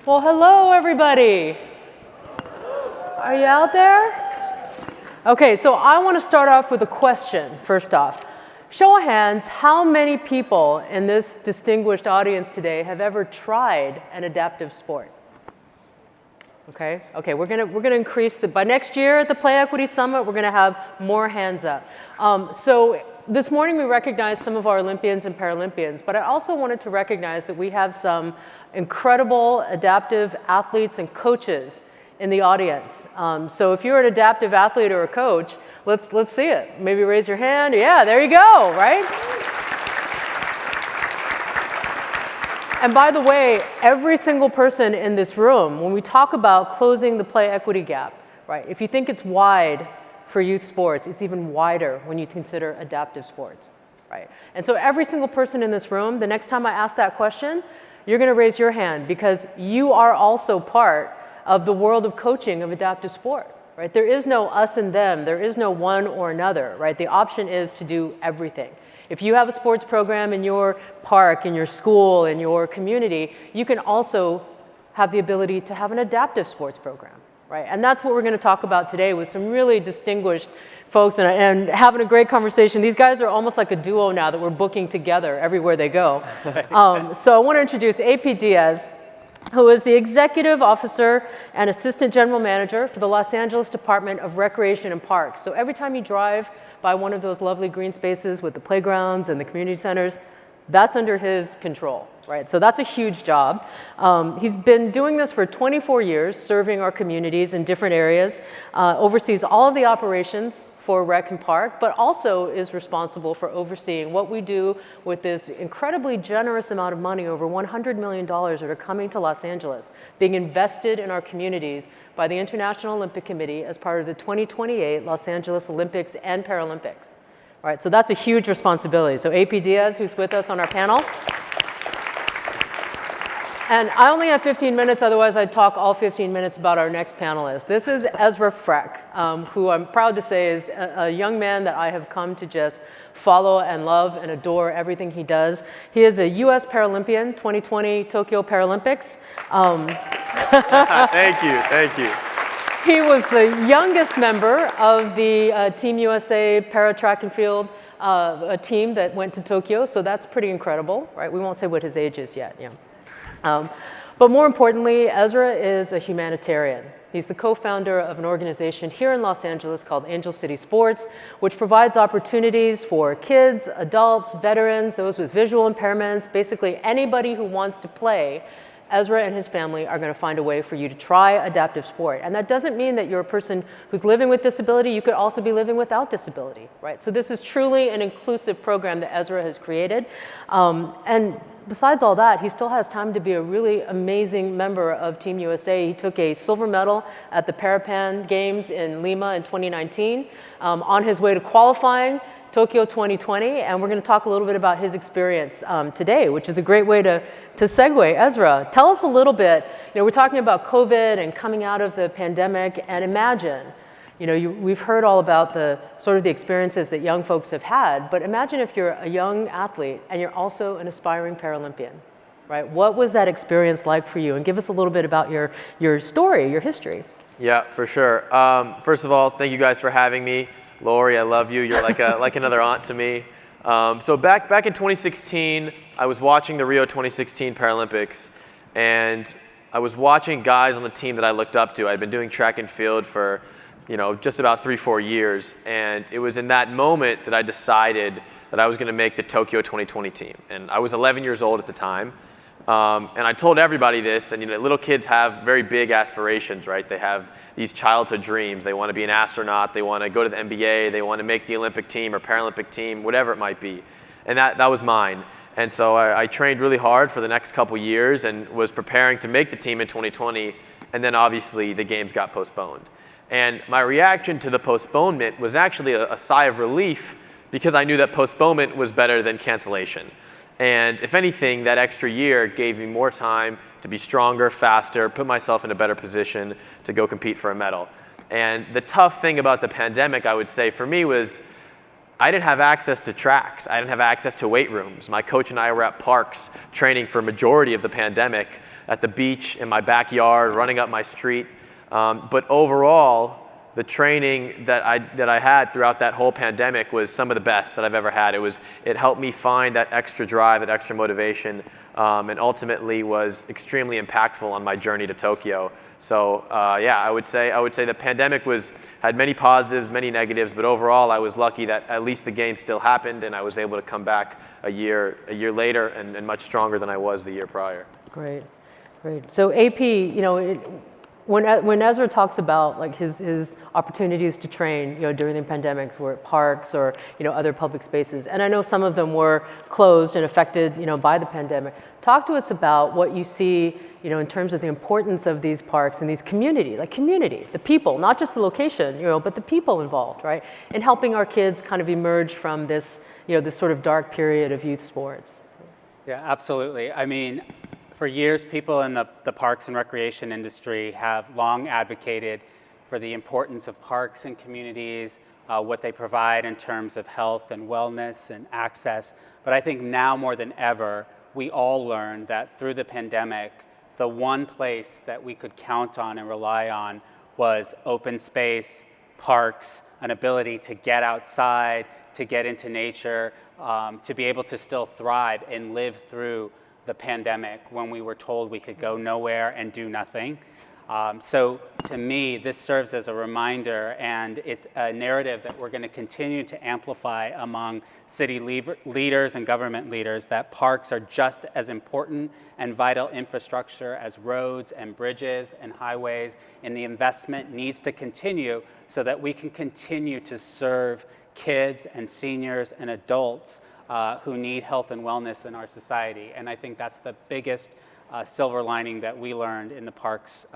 Well, hello, everybody. Are you out there? Okay, so I want to start off with a question, first off. Show of hands, how many people in this distinguished audience today have ever tried an adaptive sport? Okay, we're gonna increase by next year at the Play Equity Summit, we're gonna have more hands up. So this morning we recognized some of our Olympians and Paralympians, but I also wanted to recognize that we have some incredible adaptive athletes and coaches in the audience. So if you're an adaptive athlete or a coach, let's see it. Maybe raise your hand. Yeah, there you go, right? And by the way, every single person in this room, when we talk about closing the play equity gap, right? If you think it's wide for youth sports, it's even wider when you consider adaptive sports, right? And so every single person in this room, the next time I ask that question, you're gonna raise your hand because you are also part of the world of coaching of adaptive sport, right? There is no us and them, there is no one or another, right? The option is to do everything. If you have a sports program in your park, in your school, in your community, you can also have the ability to have an adaptive sports program, right? And that's what we're gonna talk about today with some really distinguished folks and having a great conversation. These guys are almost like a duo now that we're booking together everywhere they go. So I wanna introduce AP Diaz, who is the Executive Officer and Assistant General Manager for the Los Angeles Department of Recreation and Parks. So every time you drive by one of those lovely green spaces with the playgrounds and the community centers, that's under his control, right? So that's a huge job. He's been doing this for 24 years, serving our communities in different areas, oversees all of the operations for Rec and Park, but also is responsible for overseeing what we do with this incredibly generous amount of money, over $100 million that are coming to Los Angeles, being invested in our communities by the International Olympic Committee as part of the 2028 Los Angeles Olympics and Paralympics. All right, so that's a huge responsibility. So AP Diaz, who's with us on our panel. And I only have 15 minutes, otherwise I'd talk all 15 minutes about our next panelist. This is Ezra Freck, who I'm proud to say is a young man that I have come to just follow and love and adore everything he does. He is a US Paralympian, 2020 Tokyo Paralympics. Thank you. He was the youngest member of the Team USA Para Track and Field, a team that went to Tokyo, so that's pretty incredible, right? We won't say what his age is yet, yeah. But more importantly, Ezra is a humanitarian. He's the co-founder of an organization here in Los Angeles called Angel City Sports, which provides opportunities for kids, adults, veterans, those with visual impairments, basically anybody who wants to play. Ezra and his family are going to find a way for you to try adaptive sport. And that doesn't mean that you're a person who's living with disability. You could also be living without disability, right? So this is truly an inclusive program that Ezra has created. And besides all that, he still has time to be a really amazing member of Team USA. He took a silver medal at the Parapan Games in Lima in 2019 on his way to qualifying Tokyo 2020, and we're going to talk a little bit about his experience today, which is a great way to segue. Ezra, tell us a little bit. You know, we're talking about COVID and coming out of the pandemic, and imagine, you know, we've heard all about the sort of the experiences that young folks have had, but imagine if you're a young athlete and you're also an aspiring Paralympian, right? What was that experience like for you? And give us a little bit about your story, your history. Yeah, for sure. First of all, thank you guys for having me. Lori, I love you. You're like another aunt to me. So back in 2016, I was watching the Rio 2016 Paralympics, and I was watching guys on the team that I looked up to. I'd been doing track and field for, you know, just about 3-4 years, and it was in that moment that I decided that I was going to make the Tokyo 2020 team. And I was 11 years old at the time. And I told everybody this, and you know, little kids have very big aspirations, right? They have these childhood dreams. They want to be an astronaut, they want to go to the NBA, they want to make the Olympic team or Paralympic team, whatever it might be. And that was mine. And so I trained really hard for the next couple years and was preparing to make the team in 2020, and then obviously the games got postponed. And my reaction to the postponement was actually a sigh of relief, because I knew that postponement was better than cancellation. And if anything, that extra year gave me more time to be stronger, faster, put myself in a better position to go compete for a medal. And the tough thing about the pandemic, I would say, for me was I didn't have access to tracks. I didn't have access to weight rooms. My coach and I were at parks training for a majority of the pandemic, at the beach, in my backyard, running up my street. But overall, the training that I had throughout that whole pandemic was some of the best that I've ever had. It helped me find that extra drive, that extra motivation, and ultimately was extremely impactful on my journey to Tokyo. So yeah, I would say the pandemic had many positives, many negatives, but overall I was lucky that at least the game still happened and I was able to come back a year later and much stronger than I was the year prior. Great, great. So AP, when Ezra talks about like his opportunities to train, during the pandemics, were at parks or other public spaces, and I know some of them were closed and affected, by the pandemic. Talk to us about what you see, in terms of the importance of these parks and these community, the people, not just the location, but the people involved, right, in helping our kids kind of emerge from this, this sort of dark period of youth sports. Yeah, absolutely. I mean, for years, people in the parks and recreation industry have long advocated for the importance of parks and communities, what they provide in terms of health and wellness and access. But I think now more than ever, we all learned that through the pandemic, the one place that we could count on and rely on was open space, parks, an ability to get outside, to get into nature, to be able to still thrive and live through the pandemic when we were told we could go nowhere and do nothing. So to me, this serves as a reminder, and it's a narrative that we're going to continue to amplify among city leaders and government leaders, that parks are just as important and vital infrastructure as roads and bridges and highways, and the investment needs to continue so that we can continue to serve kids and seniors and adults who need health and wellness in our society. And I think that's the biggest silver lining that we learned in the parks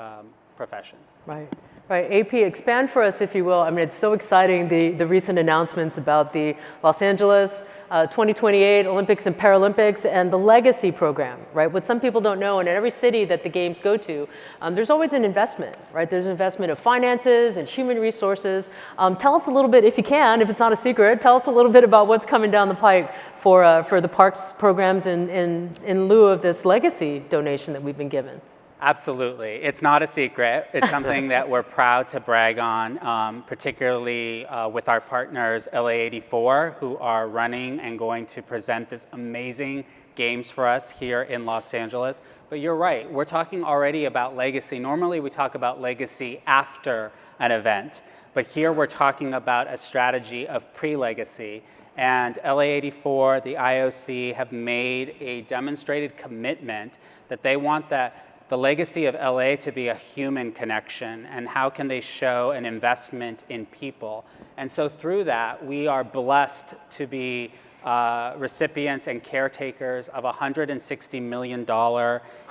profession. Right, right. AP, expand for us, if you will. I mean, it's so exciting, the recent announcements about the Los Angeles 2028 Olympics and Paralympics and the Legacy program, right? What some people don't know, and in every city that the games go to, there's always an investment, right? There's an investment of finances and human resources. Tell us a little bit, if you can, if it's not a secret, tell us a little bit about what's coming down the pike for the parks programs in lieu of this Legacy donation that we've been given. Absolutely. It's not a secret. It's something that we're proud to brag on, particularly with our partners LA84, who are running and going to present this amazing games for us here in Los Angeles. But you're right, we're talking already about legacy. Normally we talk about legacy after an event, but here we're talking about a strategy of pre-legacy. And LA84, the IOC, have made a demonstrated commitment that they want the legacy of LA to be a human connection, and how can they show an investment in people. And so through that, we are blessed to be recipients and caretakers of a $160 million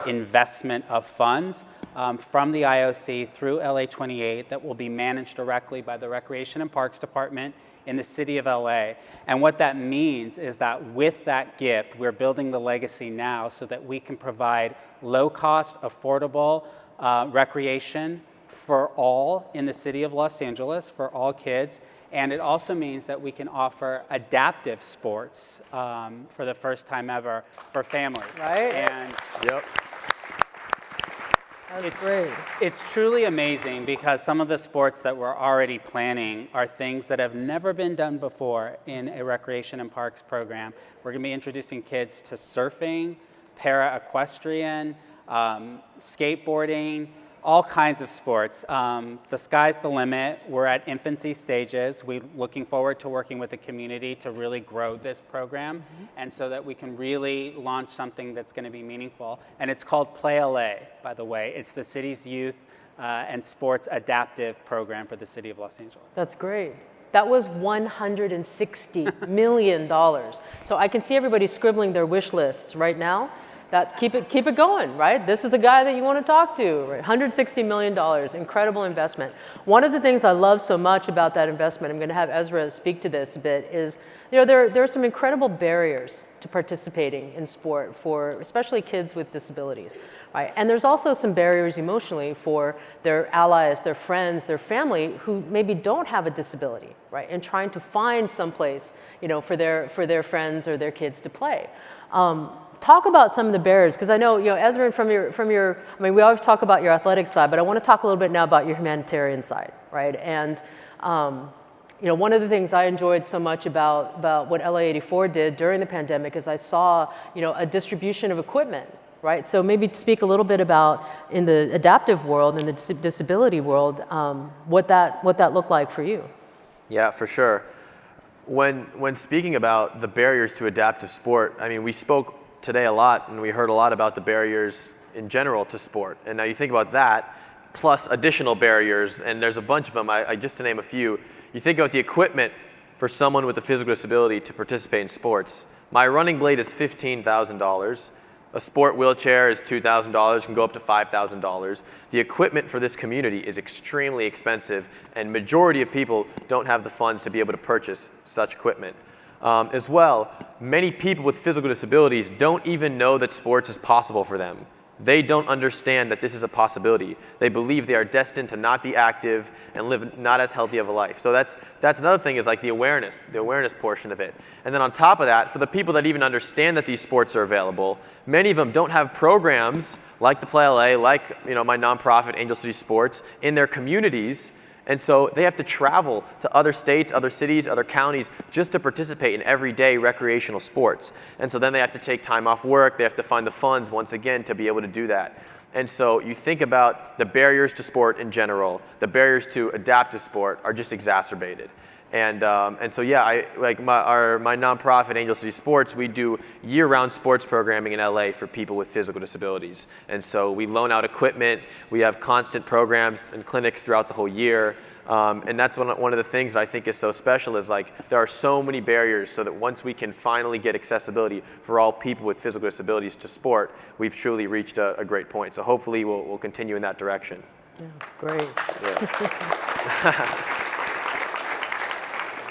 investment of funds from the IOC through LA28 that will be managed directly by the Recreation and Parks Department in the city of LA. And what that means is that with that gift, we're building the legacy now so that we can provide low-cost, affordable recreation for all in the city of Los Angeles, for all kids. And it also means that we can offer adaptive sports for the first time ever for families. Right? And Yep. That's great. It's truly amazing because some of the sports that we're already planning are things that have never been done before in a recreation and parks program. We're going to be introducing kids to surfing, para-equestrian, skateboarding, all kinds of sports. The sky's the limit. We're at infancy stages. We're looking forward to working with the community to really grow this program, and so that we can really launch something that's going to be meaningful. And it's called Play LA, by the way. It's the city's youth and sports adaptive program for the city of Los Angeles. That's great. That was $160 million. So I can see everybody scribbling their wish lists right now keep it going, right? This is the guy that you want to talk to, right? $160 million, incredible investment. One of the things I love so much about that investment, I'm going to have Ezra speak to this a bit, is there are some incredible barriers to participating in sport for especially kids with disabilities, right? And there's also some barriers emotionally for their allies, their friends, their family who maybe don't have a disability, right? And trying to find someplace, for their friends or their kids to play. Talk about some of the barriers, because I know, Ezra, from your, I mean, we always talk about your athletic side, but I want to talk a little bit now about your humanitarian side, right? And, one of the things I enjoyed so much about what LA84 did during the pandemic is I saw, a distribution of equipment, right? So maybe speak a little bit about, in the adaptive world, in the disability world, what that looked like for you. Yeah, for sure. When speaking about the barriers to adaptive sport, I mean, we spoke today a lot, and we heard a lot about the barriers in general to sport. And now you think about that, plus additional barriers, and there's a bunch of them, I just to name a few. You think about the equipment for someone with a physical disability to participate in sports. My running blade is $15,000. A sport wheelchair is $2,000, can go up to $5,000. The equipment for this community is extremely expensive, and majority of people don't have the funds to be able to purchase such equipment. As well, many people with physical disabilities don't even know that sports is possible for them. They don't understand that this is a possibility. They believe they are destined to not be active and live not as healthy of a life. So that's another thing, is like the awareness portion of it. And then on top of that, for the people that even understand that these sports are available, many of them don't have programs like the Play LA, like my nonprofit Angel City Sports, in their communities. And so they have to travel to other states, other cities, other counties just to participate in everyday recreational sports. And so then they have to take time off work. They have to find the funds, once again, to be able to do that. And so you think about the barriers to sport in general, the barriers to adaptive sport are just exacerbated. And so yeah, my nonprofit Angel City Sports, we do year-round sports programming in LA for people with physical disabilities. And so we loan out equipment, we have constant programs and clinics throughout the whole year. And that's one of the things that I think is so special, is like there are so many barriers, so that once we can finally get accessibility for all people with physical disabilities to sport, we've truly reached a great point. So hopefully we'll continue in that direction. Yeah, great. Yeah.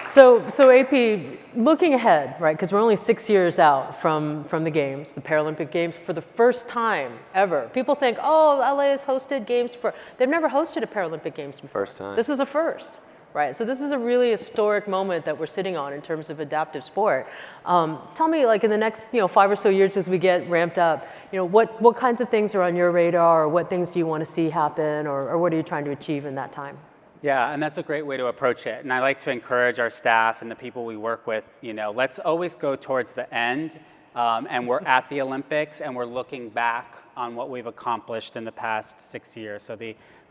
So AP, looking ahead, right, because we're only 6 years out from the games, the Paralympic Games, for the first time ever. People think, oh, LA has hosted games they've never hosted a Paralympic Games before. First time. This is a first, right? So this is a really historic moment that we're sitting on in terms of adaptive sport. Tell me, like in the next 5 or so years as we get ramped up, what kinds of things are on your radar, or what things do you want to see happen, or what are you trying to achieve in that time? Yeah, and that's a great way to approach it. And I like to encourage our staff and the people we work with, let's always go towards the end, and we're at the Olympics, and we're looking back on what we've accomplished in the past 6 years. So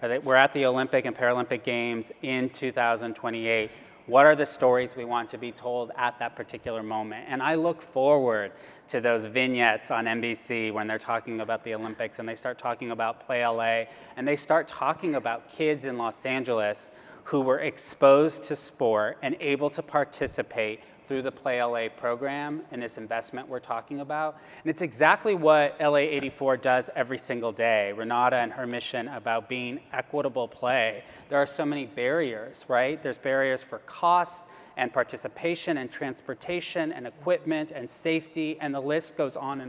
we're at the Olympic and Paralympic Games in 2028. What are the stories we want to be told at that particular moment? And I look forward to those vignettes on NBC when they're talking about the Olympics, and they start talking about Play LA, and they start talking about kids in Los Angeles who were exposed to sport and able to participate through the Play LA program and this investment we're talking about. And it's exactly what LA84 does every single day. Renata and her mission about being equitable play. There are so many barriers, right? There's barriers for cost and participation and transportation and equipment and safety, and the list goes on.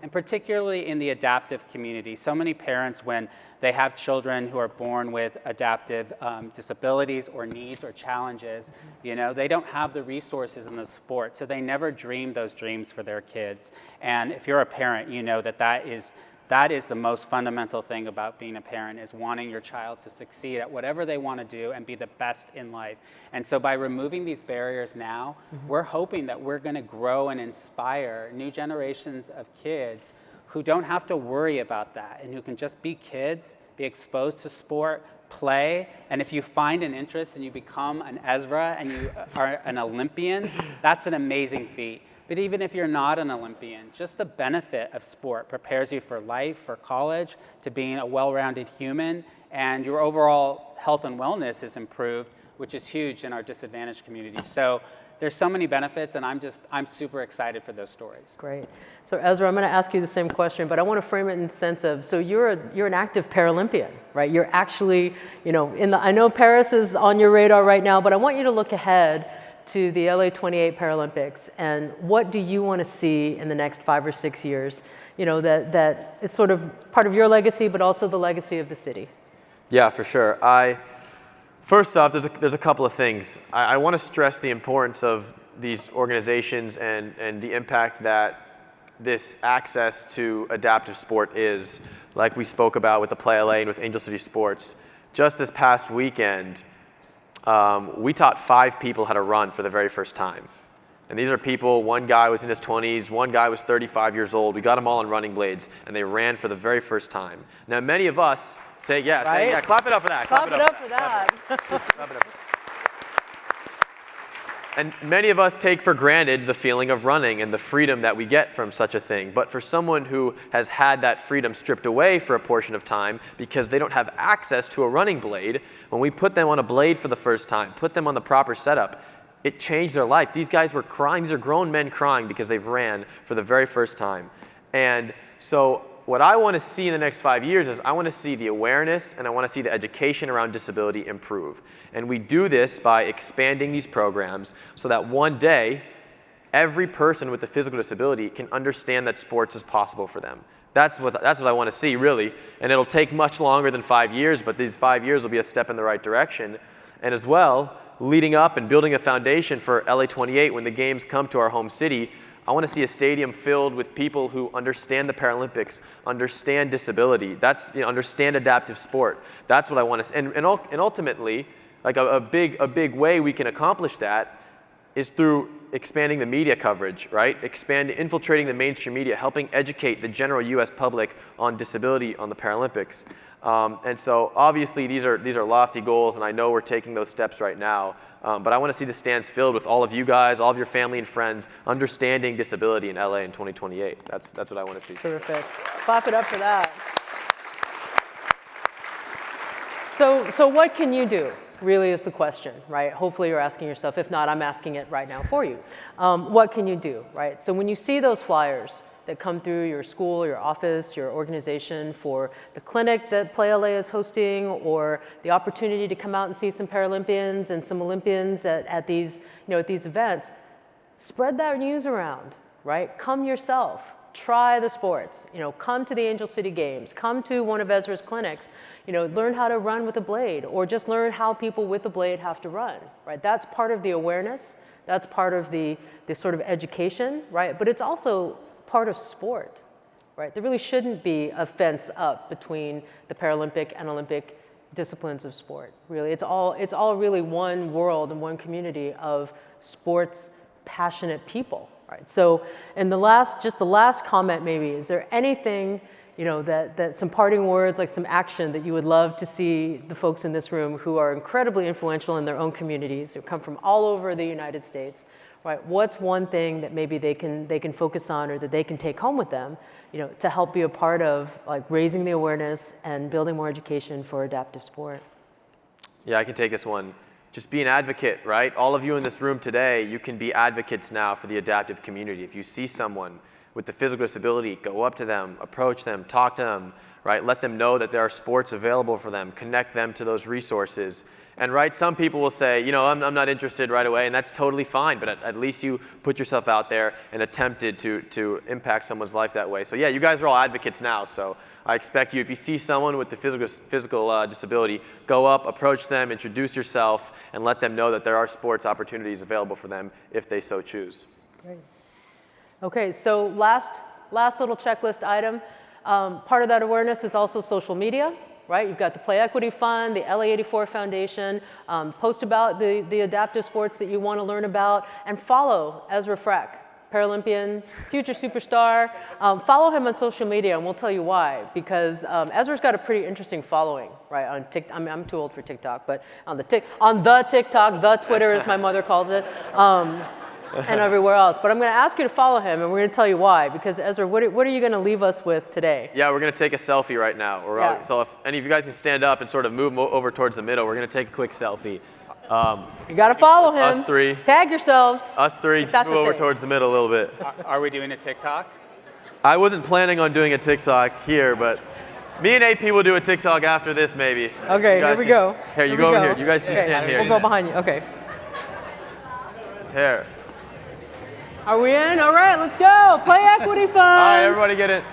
And particularly in the adaptive community, so many parents, when they have children who are born with adaptive disabilities or needs or challenges, they don't have the resources in the sport, so they never dream those dreams for their kids. And if you're a parent, you know that is the most fundamental thing about being a parent, is wanting your child to succeed at whatever they want to do and be the best in life. And so by removing these barriers now, we're hoping that we're going to grow and inspire new generations of kids who don't have to worry about that, and who can just be kids, be exposed to sport, play, and if you find an interest and you become an Ezra and you are an Olympian, that's an amazing feat. But even if you're not an Olympian, just the benefit of sport prepares you for life, for college, to being a well-rounded human, and your overall health and wellness is improved, which is huge in our disadvantaged community. So there's so many benefits, and I'm super excited for those stories. Great. So Ezra, I'm going to ask you the same question, but I want to frame it in the sense of, so you're an active Paralympian, right? You're actually, I know Paris is on your radar right now, but I want you to look ahead to the LA 28 Paralympics, and what do you want to see in the next 5 or 6 years? That is sort of part of your legacy, but also the legacy of the city. Yeah, for sure. First off, there's a couple of things. I want to stress the importance of these organizations and the impact that this access to adaptive sport is, like we spoke about with the Play LA and with Angel City Sports. Just this past weekend, we taught 5 people how to run for the very first time. And these are people, one guy was in his 20s, one guy was 35 years old. We got them all on running blades, and they ran for the very first time. Now, many of us clap it up for that. Clap it up for that. Clap it up. And many of us take for granted the feeling of running and the freedom that we get from such a thing. But for someone who has had that freedom stripped away for a portion of time because they don't have access to a running blade, when we put them on a blade for the first time, put them on the proper setup, it changed their life. These guys were crying. These are grown men crying because they've ran for the very first time. And so what I want to see in the next 5 years is I want to see the awareness and I want to see the education around disability improve. And we do this by expanding these programs so that one day, every person with a physical disability can understand that sports is possible for them. That's what I want to see, really. And it'll take much longer than 5 years, but these 5 years will be a step in the right direction. And as well, leading up and building a foundation for LA 28 when the games come to our home city, I want to see a stadium filled with people who understand the Paralympics, understand disability, understand adaptive sport. That's what I want to see. And ultimately, like a big way we can accomplish that is through expanding the media coverage, right? Infiltrating the mainstream media, helping educate the general U.S. public on disability on the Paralympics. And so obviously these are lofty goals, and I know we're taking those steps right now. But I want to see the stands filled with all of you guys, all of your family and friends, understanding disability in LA in 2028. That's what I want to see. Terrific. Clap it up for that. So what can you do, really is the question, right? Hopefully you're asking yourself. If not, I'm asking it right now for you. What can you do, right? So when you see those flyers that come through your school, your office, your organization for the clinic that Play LA is hosting, or the opportunity to come out and see some Paralympians and some Olympians at these events, spread that news around, right? Come yourself, try the sports, come to the Angel City Games, come to one of Ezra's clinics, learn how to run with a blade, or just learn how people with a blade have to run, right? That's part of the awareness, that's part of the sort of education, right? But it's also part of sport, right? There really shouldn't be a fence up between the Paralympic and Olympic disciplines of sport. Really, it's all really one world and one community of sports passionate people, right? So, in the last comment maybe, is there anything, that some parting words, like some action that you would love to see the folks in this room who are incredibly influential in their own communities, who come from all over the United States, right? What's one thing that maybe they can focus on, or that they can take home with them, to help be a part of like raising the awareness and building more education for adaptive sport? Yeah, I can take this one. Just be an advocate, right? All of you in this room today, you can be advocates now for the adaptive community. If you see someone with the physical disability, go up to them, approach them, talk to them, right? Let them know that there are sports available for them, connect them to those resources. And right, some people will say, I'm not interested right away, and that's totally fine, but at least you put yourself out there and attempted to impact someone's life that way. So yeah, you guys are all advocates now, so I expect you, if you see someone with the physical disability, go up, approach them, introduce yourself, and let them know that there are sports opportunities available for them if they so choose. Great. Okay, so last little checklist item. Part of that awareness is also social media. Right, you've got the Play Equity Fund, the LA84 Foundation, post about the adaptive sports that you want to learn about, and follow Ezra Freck, Paralympian, future superstar. Follow him on social media, and we'll tell you why, because Ezra's got a pretty interesting following, right, on TikTok. I'm too old for TikTok, but on the TikTok, the Twitter as my mother calls it, and everywhere else. But I'm going to ask you to follow him, and we're going to tell you why. Because Ezra, what are you going to leave us with today? Yeah, we're going to take a selfie right now. So if any of you guys can stand up and sort of move over towards the middle, we're going to take a quick selfie. You got to follow him. Us three. Tag yourselves. Us three, just That's move a over thing. towards the middle a little bit. Are we doing a TikTok? I wasn't planning on doing a TikTok here, but me and AP will do a TikTok after this, maybe. Okay, You guys here we can- go. Here, you go over here. You guys two Okay, stand here. We'll go behind you. Okay. Here. Are we in? All right, let's go. Play equity fund. All right, everybody get it.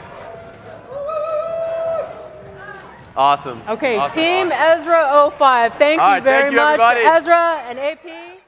Awesome. Okay, Awesome, Team awesome. Ezra 05. Thank All you right, very thank you, much, everybody. to Ezra and AP.